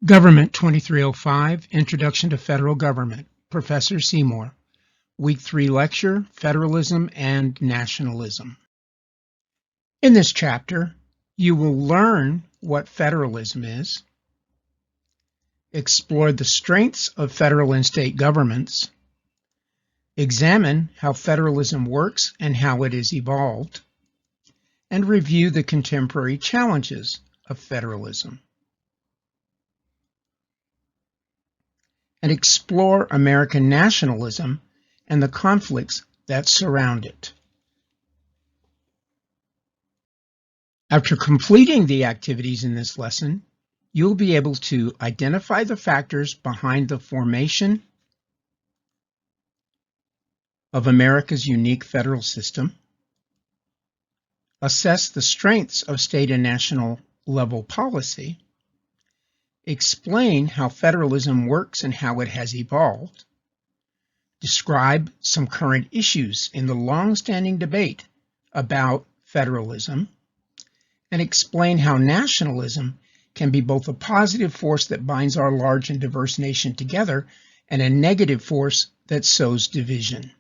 Government 2305, Introduction to Federal Government, Professor Seymour. Week 3 lecture, Federalism and Nationalism. In this chapter, you will learn what federalism is, explore the strengths of federal and state governments, examine how federalism works and how it has evolved, and review the contemporary challenges of federalism. And explore American nationalism and the conflicts that surround it. After completing the activities in this lesson, you'll be able to identify the factors behind the formation of America's unique federal system, assess the strengths of state and national level policy, explain how federalism works and how it has evolved, describe some current issues in the long-standing debate about federalism, and explain how nationalism can be both a positive force that binds our large and diverse nation together and a negative force that sows division.